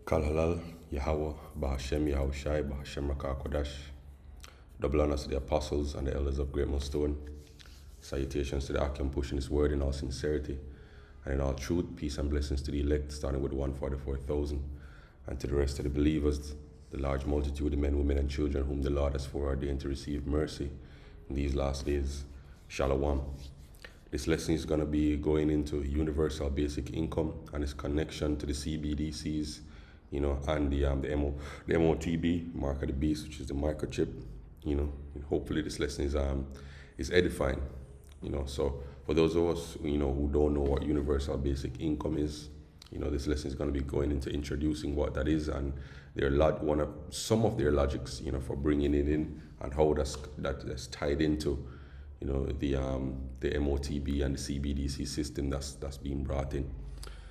Kal Halal, Yahweh, Bahashem, Yahushai, Bahashem Rakah Kodash. Double honors to the apostles and the elders of Great Millstone. Salutations to the Akim pushing his word in all sincerity and in all truth. Peace and blessings to the elect, starting with 144,000, and to the rest of the believers, the large multitude of men, women, and children whom the Lord has foreordained to receive mercy in these last days. Shalom. This lesson is going to be going into universal basic income and its connection to the CBDCs, and the MOTB, mark of the beast, which is the microchip. And hopefully this lesson is edifying. So for those of us who don't know what universal basic income is, this lesson is going to be going into introducing what that is and some of their logics, for bringing it in and how that's tied into the MOTB and the CBDC system that's being brought in.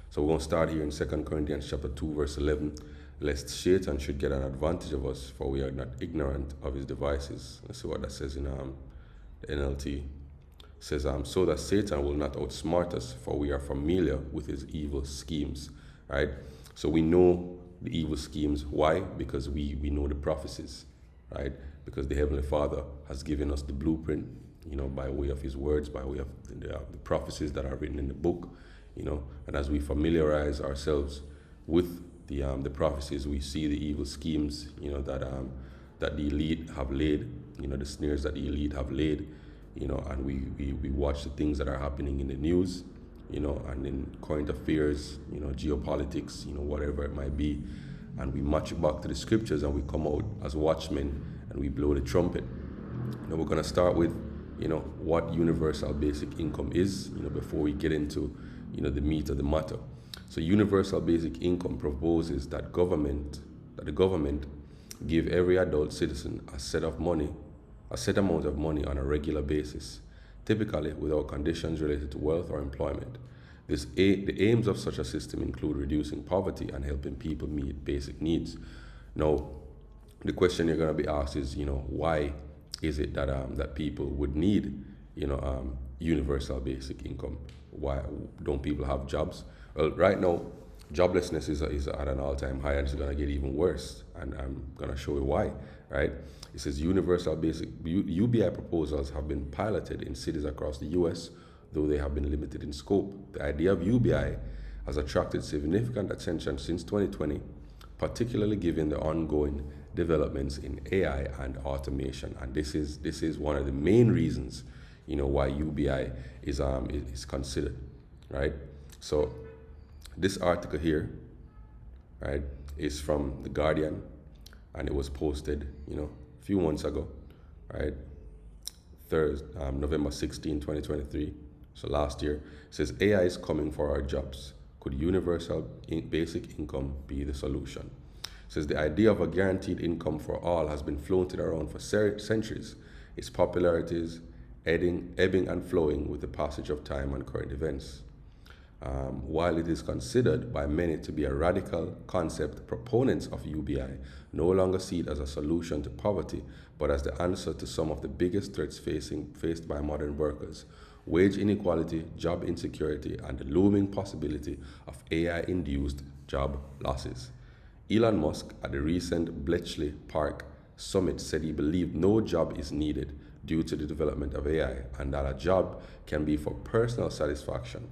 So we're going to start here in 2 Corinthians chapter 2, verse 11. Lest Satan should get an advantage of us, for we are not ignorant of his devices. Let's see what that says in the NLT. It says, so that Satan will not outsmart us, for we are familiar with his evil schemes. Right? So we know the evil schemes. Why? Because we know the prophecies. Right? Because the Heavenly Father has given us the blueprint, by way of his words, by way of the prophecies that are written in the book, and as we familiarize ourselves with the prophecies, we see the evil schemes, that the elite have laid, the snares that the elite have laid, and we watch the things that are happening in the news, and in current affairs, geopolitics, whatever it might be, and we match it back to the scriptures, and we come out as watchmen and we blow the trumpet. Now we're going to start with what universal basic income is, before we get into the meat of the matter. So universal basic income proposes that the government give every adult citizen a set amount of money on a regular basis, typically without conditions related to wealth or employment. The aims of such a system include reducing poverty and helping people meet basic needs. Now, the question you're going to be asked is, why is it that people would need, universal basic income? Why don't people have jobs? Well, right now, joblessness is at an all-time high, and it's going to get even worse. And I'm going to show you why, right? It says universal basic, UBI proposals have been piloted in cities across the U.S., though they have been limited in scope. The idea of UBI has attracted significant attention since 2020, particularly given the ongoing developments in AI and automation. And this is one of the main reasons, why UBI is considered, right? So this article here, right, is from The Guardian, and it was posted, a few months ago, right? November 16, 2023, so last year. It says, AI is coming for our jobs. Could universal basic income be the solution? It says, the idea of a guaranteed income for all has been floated around for centuries. Its popularity is ebbing and flowing with the passage of time and current events. While it is considered by many to be a radical concept, proponents of UBI no longer see it as a solution to poverty, but as the answer to some of the biggest threats faced by modern workers: wage inequality, job insecurity, and the looming possibility of AI-induced job losses. Elon Musk at the recent Bletchley Park Summit said he believed no job is needed due to the development of AI, and that a job can be for personal satisfaction.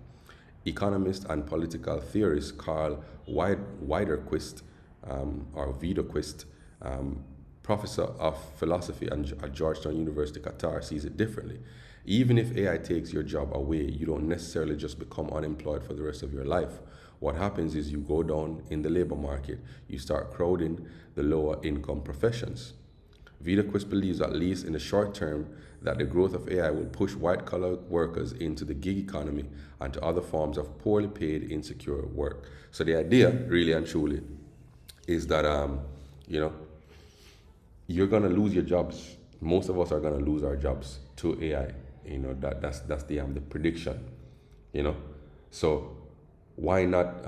Economist and political theorist Carl Wiederquist, professor of philosophy at Georgetown University, Qatar, sees it differently. Even if AI takes your job away, you don't necessarily just become unemployed for the rest of your life. What happens is you go down in the labor market, you start crowding the lower income professions. Wiederquist believes, at least in the short term, that the growth of AI will push white-collar workers into the gig economy and to other forms of poorly paid, insecure work. So the idea, really and truly, is that, you're going to lose your jobs. Most of us are going to lose our jobs to AI. That's the prediction, So why not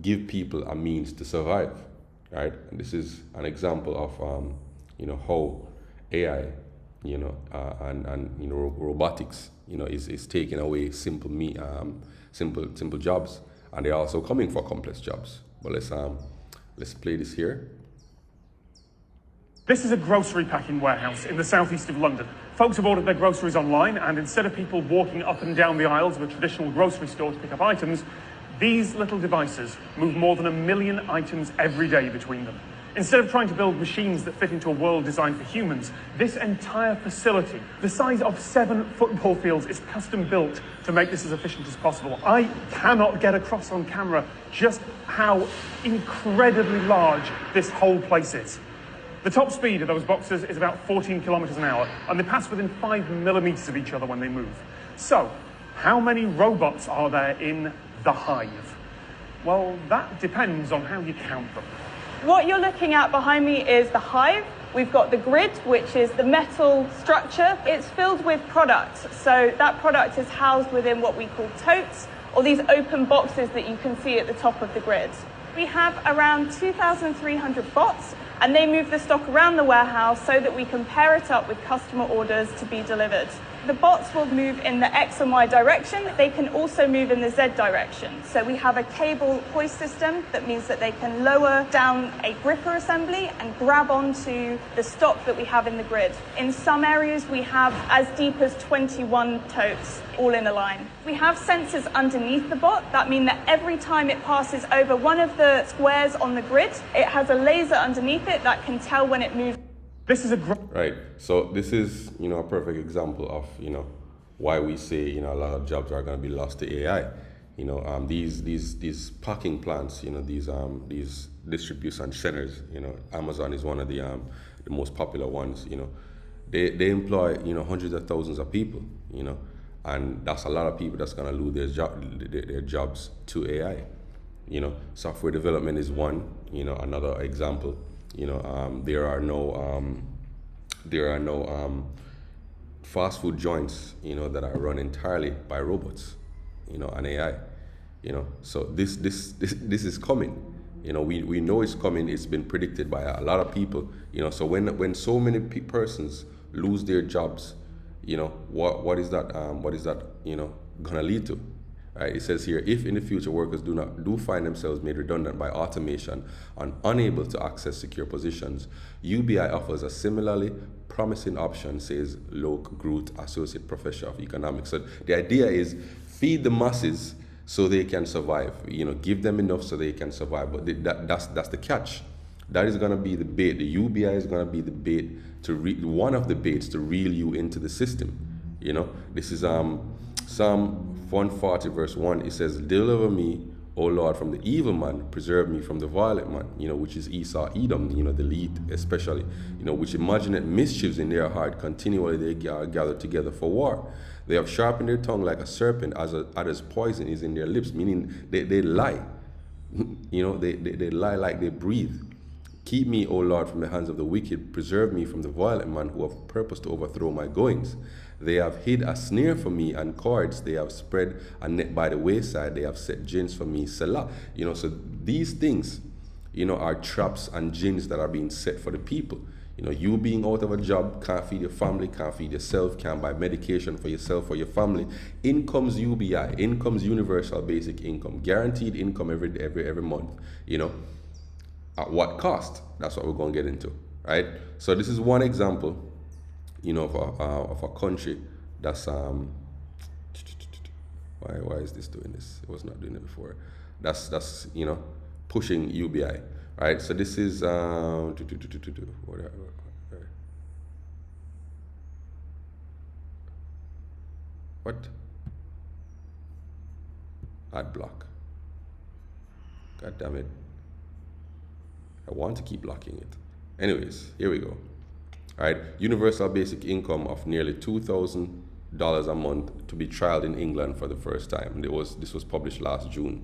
give people a means to survive, right? And this is an example of, how AI, and robotics, is taking away simple jobs, and they're also coming for complex jobs. But let's Let's play this here. This is a grocery packing warehouse in the southeast of London. Folks have ordered their groceries online, and instead of people walking up and down the aisles of a traditional grocery store to pick up items, these little devices move more than 1 million items every day between them. Instead of trying to build machines that fit into a world designed for humans, this entire facility, the size of 7 football fields, is custom built to make this as efficient as possible. I cannot get across on camera just how incredibly large this whole place is. The top speed of those boxes is about 14 kilometers an hour, and they pass within 5 millimeters of each other when they move. So, how many robots are there in the hive? Well, that depends on how you count them. What you're looking at behind me is the hive. We've got the grid, which is the metal structure. It's filled with products. So that product is housed within what we call totes, or these open boxes that you can see at the top of the grid. We have around 2,300 bots, and they move the stock around the warehouse so that we can pair it up with customer orders to be delivered. The bots will move in the X and Y direction. They can also move in the Z direction. So we have a cable hoist system that means that they can lower down a gripper assembly and grab onto the stock that we have in the grid. In some areas, we have as deep as 21 totes all in a line. We have sensors underneath the bot that mean that every time it passes over one of the squares on the grid, it has a laser underneath it that can tell when it moves. This is a right. So this is, a perfect example of, why we say, a lot of jobs are going to be lost to AI. These packing plants, these distribution centers, Amazon is one of the most popular ones. They employ, hundreds of thousands of people, and that's a lot of people that's going to lose their jobs to AI. Software development is one, another example. There are no fast food joints, that are run entirely by robots, and AI, So this is coming. We know it's coming. It's been predicted by a lot of people. So when so many persons lose their jobs, what is that? Gonna lead to? Right, it says here, if in the future workers do find themselves made redundant by automation and unable to access secure positions, UBI offers a similarly promising option, says Loke Groot, Associate Professor of Economics. So the idea is feed the masses so they can survive. Give them enough so they can survive. But that's the catch. That is going to be the bait. The UBI is going to be the bait one of the baits to reel you into the system. This is Psalm 140 verse 1, it says, "Deliver me, O Lord, from the evil man, preserve me from the violent man," which is Esau, Edom, the lead especially, which imaginate mischiefs in their heart, continually they gather together for war. They have sharpened their tongue like a serpent, as poison is in their lips, meaning they lie. They lie like they breathe. "Keep me, O Lord, from the hands of the wicked, preserve me from the violent man who have purpose to overthrow my goings. They have hid a snare for me and cords. They have spread a net by the wayside. They have set gins for me, Selah." So these things, are traps and gins that are being set for the people. You being out of a job, can't feed your family, can't feed yourself, can't buy medication for yourself or your family. In comes UBI, in comes universal basic income, guaranteed income every month. At what cost? That's what we're going to get into, right? So this is one example, of a country that's why is this doing this? It was not doing it before. That's pushing UBI, right? So this is what? Ad block. God damn it. I want to keep blocking it. Anyways, here we go. All right, universal basic income of nearly $2,000 a month to be trialed in England for the first time. This was published last June.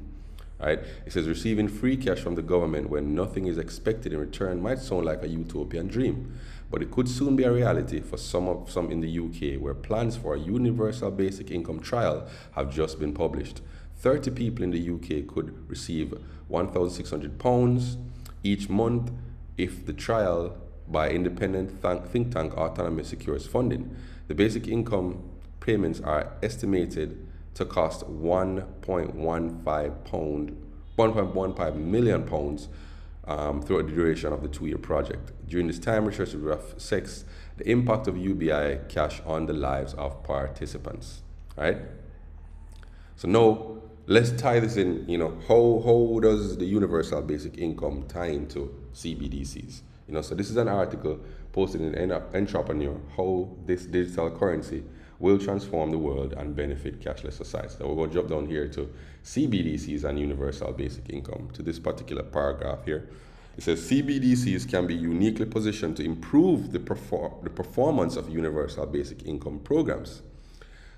All right, it says receiving free cash from the government when nothing is expected in return might sound like a utopian dream, but it could soon be a reality for some in the UK, where plans for a universal basic income trial have just been published. 30 people in the UK could receive £1,600 each month if the trial by independent think tank Autonomy secures funding. The basic income payments are estimated to cost £1.15 million throughout the duration of the 2-year project. During this time, researchers will assess the impact of UBI cash on the lives of participants. Right? So now let's tie this in. How does the universal basic income tie into CBDCs? So this is an article posted in Entrepreneur, how this digital currency will transform the world and benefit cashless society. So we're going to jump down here to CBDCs and universal basic income, to this particular paragraph here. It says CBDCs can be uniquely positioned to improve the performance of universal basic income programs.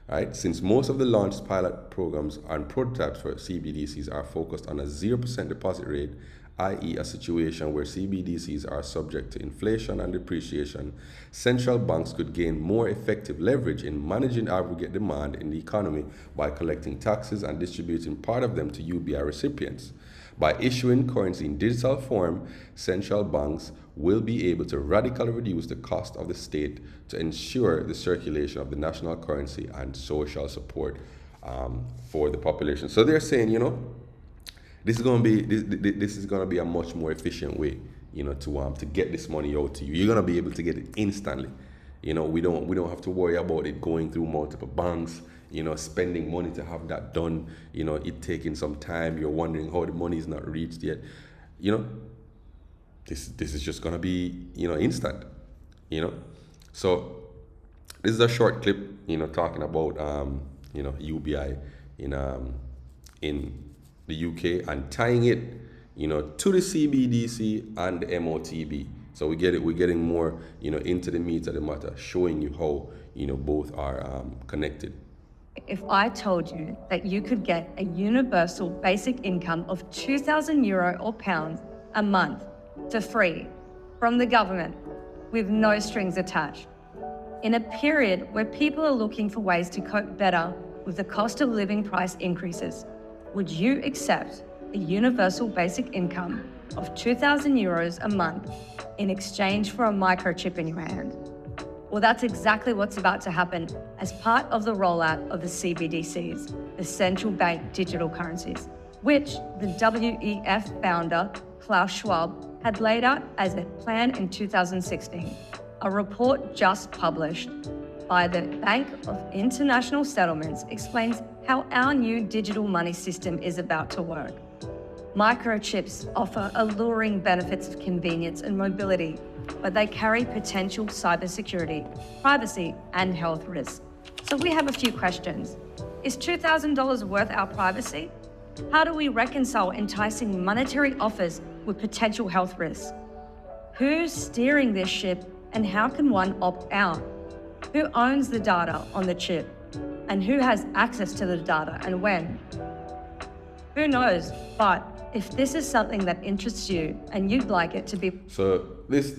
Right? Since most of the launched pilot programs and prototypes for CBDCs are focused on a 0% deposit rate, i.e. a situation where CBDCs are subject to inflation and depreciation, central banks could gain more effective leverage in managing aggregate demand in the economy by collecting taxes and distributing part of them to UBI recipients. By issuing currency in digital form, central banks will be able to radically reduce the cost of the state to ensure the circulation of the national currency and social support for the population. So they're saying, this is going to be a much more efficient way, to get this money out to you. You're going to be able to get it instantly. We don't have to worry about it going through multiple banks, spending money to have that done, it taking some time. You're wondering how the money is not reached yet. This is just going to be, instant, So this is a short clip, talking about, UBI in the UK and tying it, to the CBDC and the MOTB. So we're getting more, into the meat of the matter, showing you how, both are connected. If I told you that you could get a universal basic income of €2,000 or pounds a month for free from the government with no strings attached, in a period where people are looking for ways to cope better with the cost of living price increases, would you accept a universal basic income of €2,000 a month in exchange for a microchip in your hand? Well, that's exactly what's about to happen as part of the rollout of the CBDCs, the central bank digital currencies, which the WEF founder, Klaus Schwab, had laid out as a plan in 2016. A report just published by the Bank of International Settlements explains how our new digital money system is about to work. Microchips offer alluring benefits of convenience and mobility, but they carry potential cybersecurity, privacy, and health risks. So we have a few questions. Is $2,000 worth our privacy? How do we reconcile enticing monetary offers with potential health risks? Who's steering this ship, and how can one opt out? Who owns the data on the chip? And who has access to the data and when? Who knows? But if this is something that interests you and you'd like it to be... So this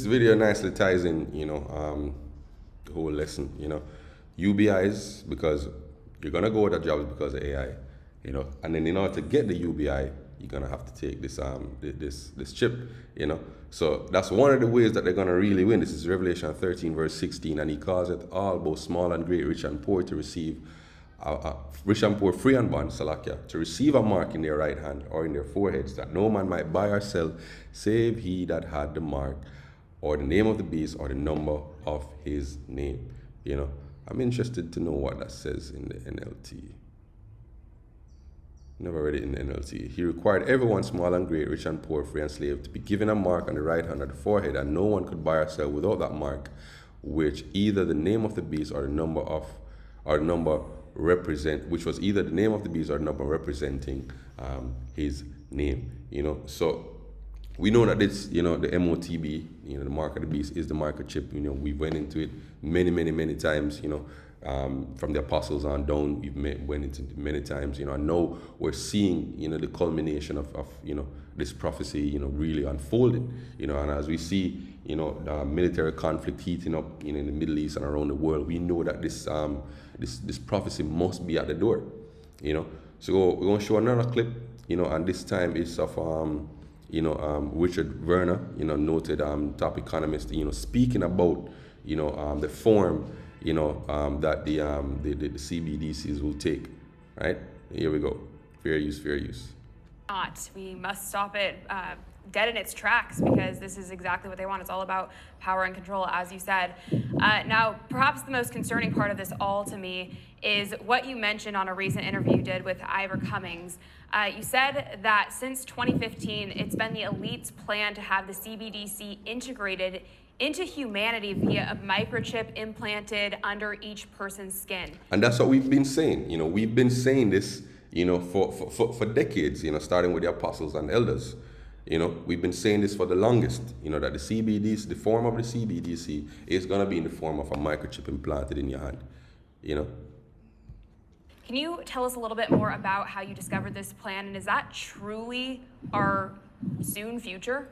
video nicely ties in, the whole lesson, UBIs, because you're going to go with a job because of AI, and then in order to get the UBI, you're going to have to take this this chip, So that's one of the ways that they're going to really win. This is Revelation 13, verse 16, and he calls it all, both small and great, rich and poor, to receive, rich and poor, free and bond, Salakia, to receive a mark in their right hand or in their foreheads, that no man might buy or sell, save he that had the mark, or the name of the beast, or the number of his name. I'm interested to know what that says in the NLT. Never read it in the NLT. He required everyone, small and great, rich and poor, free and slave, to be given a mark on the right hand or the forehead, and no one could buy or sell without that mark, which either the name of the beast or the number represent, which was either the name of the beast or the number representing his name. So we know that this, the MOTB, the mark of the beast, is the market chip. We went into it many times. From the apostles on down, went into it many times. I know we're seeing, the culmination of this prophecy, really unfolding. And as we see, the military conflict heating up, in the Middle East and around the world, we know that this prophecy must be at the door. So we're going to show another clip, and this time it's of Richard Werner, noted top economist, speaking about the form that the CBDCs will take. Right, here we go. Fair use. not. We must stop it dead in its tracks, because this is exactly what they want. It's all about power and control, as you said. Now, perhaps the most concerning part of this all to me is what you mentioned on a recent interview you did with Ivor Cummings. You said that since 2015, it's been the elite's plan to have the CBDC integrated into humanity via a microchip implanted under each person's skin. And that's what we've been saying. We've been saying this, for decades, starting with the apostles and elders. We've been saying this for the longest, that the CBDC, the form of the CBDC is going to be in the form of a microchip implanted in your hand, Can you tell us a little bit more about how you discovered this plan, and is that truly our soon future?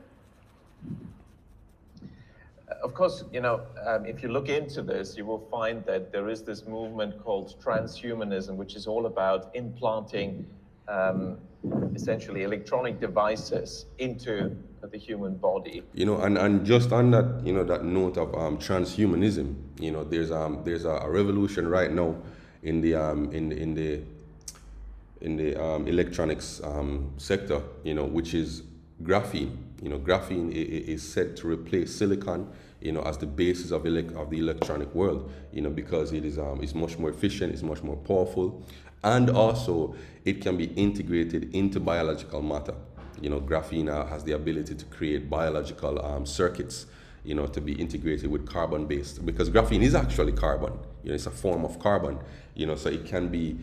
Of course, if you look into this, you will find that there is this movement called transhumanism, which is all about implanting essentially electronic devices into the human body. And just on that, that note of transhumanism, there's a revolution right now in the electronics sector, which is graphene. Graphene is set to replace silicon, as the basis of the electronic world, because it is it's much more efficient, it's much more powerful, and also it can be integrated into biological matter. Graphene has the ability to create biological circuits, to be integrated with carbon-based, because graphene is actually carbon. It's a form of carbon, so it can be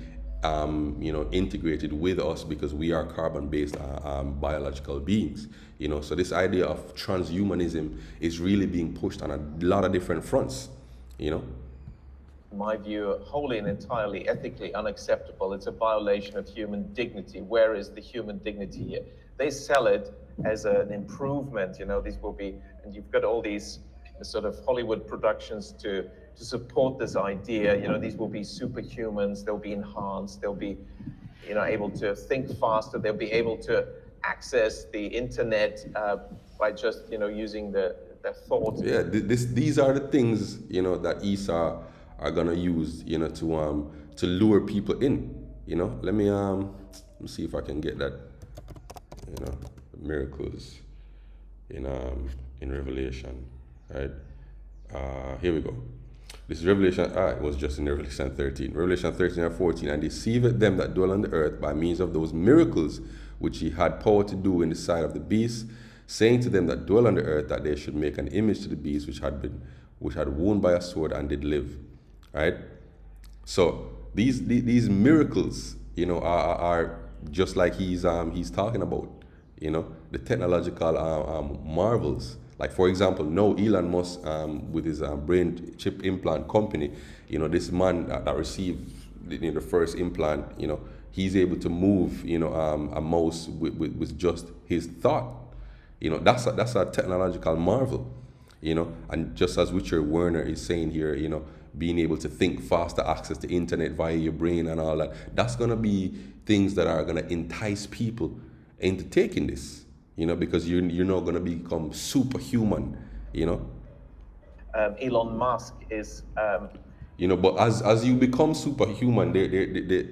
integrated with us because we are carbon-based biological beings. So this idea of transhumanism is really being pushed on a lot of different fronts. In my view, wholly and entirely ethically unacceptable. It's a violation of human dignity. Where is the human dignity here? They sell it as an improvement. These will be, and you've got all these sort of Hollywood productions to support this idea. These will be superhumans. They'll be enhanced. They'll be, able to think faster. They'll be able to access the internet by just, using their thought. Yeah, these are the things, that Esau are gonna use, to lure people in. Let me see if I can get that. Miracles in Revelation, right? Here we go. This is Revelation, it was just in Revelation 13. Revelation 13 and 14, and deceiveth them that dwell on the earth by means of those miracles which he had power to do in the sight of the beast, saying to them that dwell on the earth that they should make an image to the beast which had wound by a sword and did live. Right? So these miracles, are just like he's talking about, the technological marvels. Like, for example, now Elon Musk, with his brain chip implant company, this man that received the first implant, he's able to move, a mouse with just his thought. That's a technological marvel, and just as Richard Werner is saying here, being able to think faster, access the internet via your brain and all that, that's going to be things that are going to entice people into taking this, because you're not going to become superhuman, Elon Musk is... but as you become superhuman, the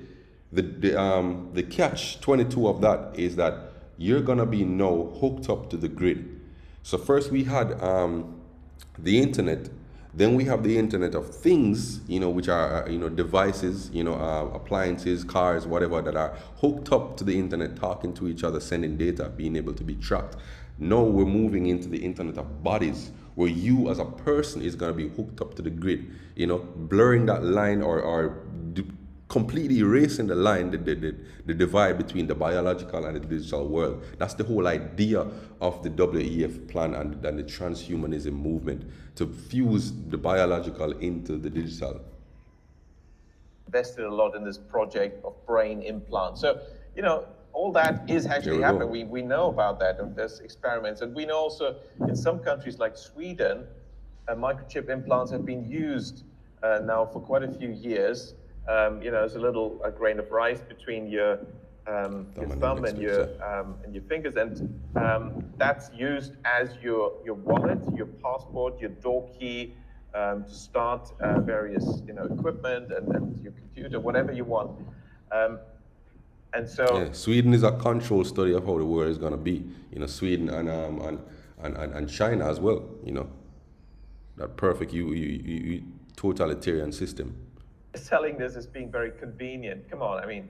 catch-22 of that is that you're going to be now hooked up to the grid. So first we had the internet, then we have the Internet of Things, which are, devices, appliances, cars, whatever, that are hooked up to the internet, talking to each other, sending data, being able to be tracked. Now we're moving into the Internet of Bodies, where you as a person is going to be hooked up to the grid, blurring that line or completely erasing the line, the divide between the biological and the digital world. That's the whole idea of the WEF plan and the transhumanism movement, to fuse the biological into the digital. Invested a lot in this project of brain implants. So, all that is actually happening. We know about that, and there's experiments. And we know also in some countries like Sweden, microchip implants have been used now for quite a few years. There's a grain of rice between your thumb and your fingers, and that's used as your wallet, your passport, your door key, to start various equipment and your computer, whatever you want. And so Yeah, Sweden is a control study of how the world is gonna be. Sweden and China as well. That perfect totalitarian system. selling this as being very convenient. Come on, I mean,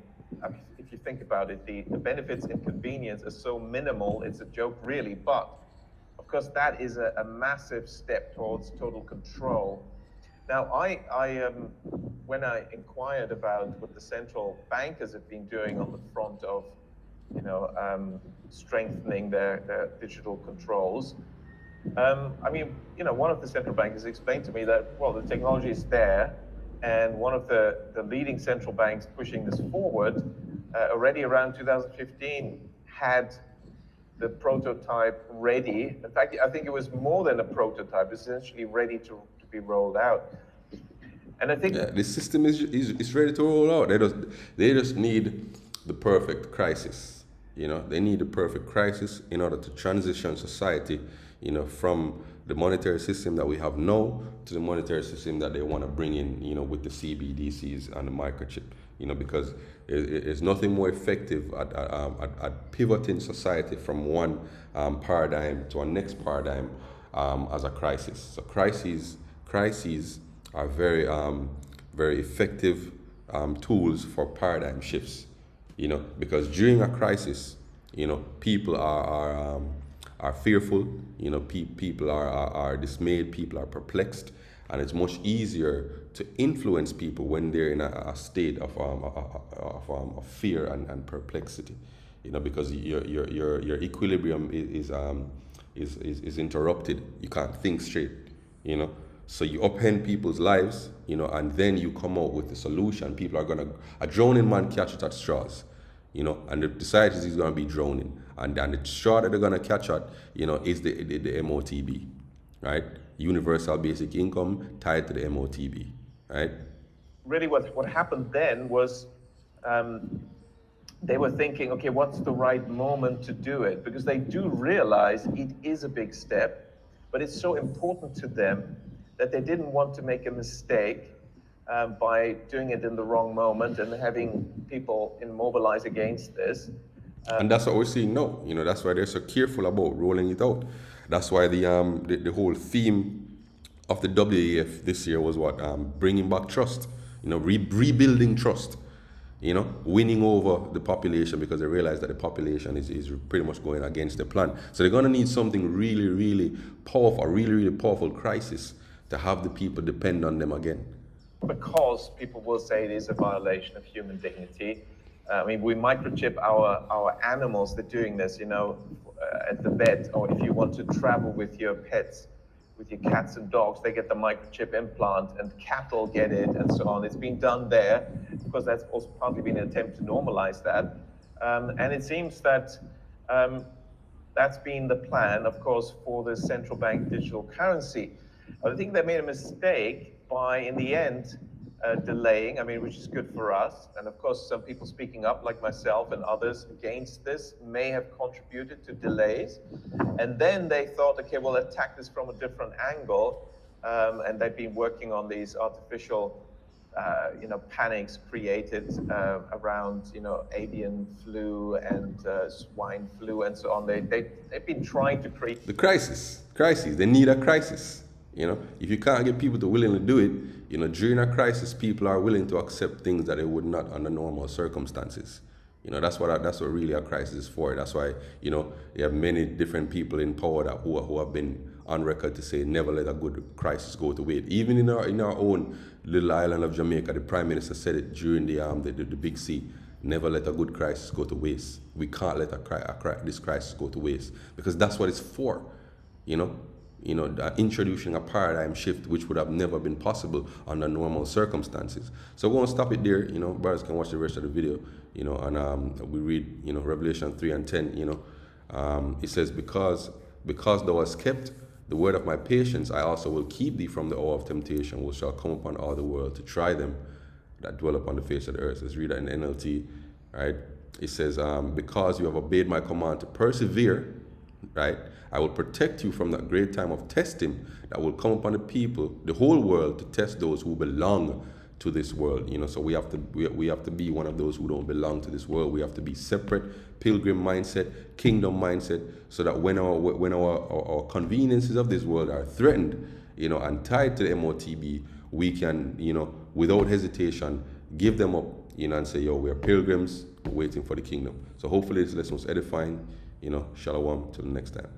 if you think about it, the benefits and convenience are so minimal, it's a joke really, but of course that is a massive step towards total control. Now, when I inquired about what the central bankers have been doing on the front of, strengthening their digital controls, one of the central bankers explained to me that, well, the technology is there, and one of the leading central banks pushing this forward already around 2015 had the prototype ready. In fact, I think it was more than a prototype, essentially ready to be rolled out. And I think the system is ready to roll out. They just need the perfect crisis. They need the perfect crisis in order to transition society, from the monetary system that we have now to the monetary system that they want to bring in, with the CBDCs and the microchip. Because there's nothing more effective at pivoting society from one paradigm to a next paradigm as a crisis. So crises are very very effective tools for paradigm shifts. Because during a crisis, people are fearful. People are dismayed. People are perplexed, and it's much easier to influence people when they're in a state of fear and perplexity. Because your equilibrium is interrupted. You can't think straight. So you upend people's lives, and then you come out with a solution. People are a drowning man catches at straws, and the society is gonna be drowning, and the straw that they're gonna catch at, is the MOTB, right? Universal basic income tied to the MOTB, right? Really what happened then was they were thinking, okay, what's the right moment to do it? Because they do realize it is a big step, but it's so important to them that they didn't want to make a mistake by doing it in the wrong moment and having people immobilize against this. And that's what we're seeing now. That's why they're so careful about rolling it out. That's why the whole theme of the WEF this year was what? Bringing back trust. Rebuilding trust. Winning over the population, because they realize that the population is pretty much going against the plan. So they're going to need something really, really powerful, a really, really powerful crisis to have the people depend on them again. Because people will say it is a violation of human dignity. We microchip our animals. They're doing this, at the vet, or if you want to travel with your pets, with your cats and dogs, they get the microchip implant, and cattle get it, and so on. It's been done there because that's also partly been an attempt to normalize that. And it seems that that's been the plan, of course, for the central bank digital currency. I think they made a mistake by, in the end, delaying, which is good for us. And of course, some people speaking up, like myself and others, against this may have contributed to delays. And then they thought, okay, we'll attack this from a different angle. And they've been working on these artificial, panics created around, avian flu and swine flu and so on. They've been trying to create the crisis. They need a crisis. If you can't get people to willingly do it, during a crisis, people are willing to accept things that they would not under normal circumstances. That's what really a crisis is for. That's why, you have many different people in power who have been on record to say never let a good crisis go to waste. Even in our own little island of Jamaica, the Prime Minister said it during the Big C. Never let a good crisis go to waste. We can't let this crisis go to waste, because that's what it's for. Introducing a paradigm shift which would have never been possible under normal circumstances. So we're going to stop it there. Brothers can watch the rest of the video, and we read, Revelation 3:10, it says, because thou hast kept the word of my patience, I also will keep thee from the hour of temptation, which shall come upon all the world to try them that dwell upon the face of the earth. Let's read that in NLT, right? It says, because you have obeyed my command to persevere, right? I will protect you from that great time of testing that will come upon the people, the whole world, to test those who belong to this world, you know. So we have to be one of those who don't belong to this world. We have to be separate, pilgrim mindset, kingdom mindset, so that when our conveniences of this world are threatened, you know, and tied to the MOTB, we can, you know, without hesitation, give them up, you know, and say, yo, we're pilgrims waiting for the kingdom. So hopefully this lesson was edifying, you know. Shalom till next time.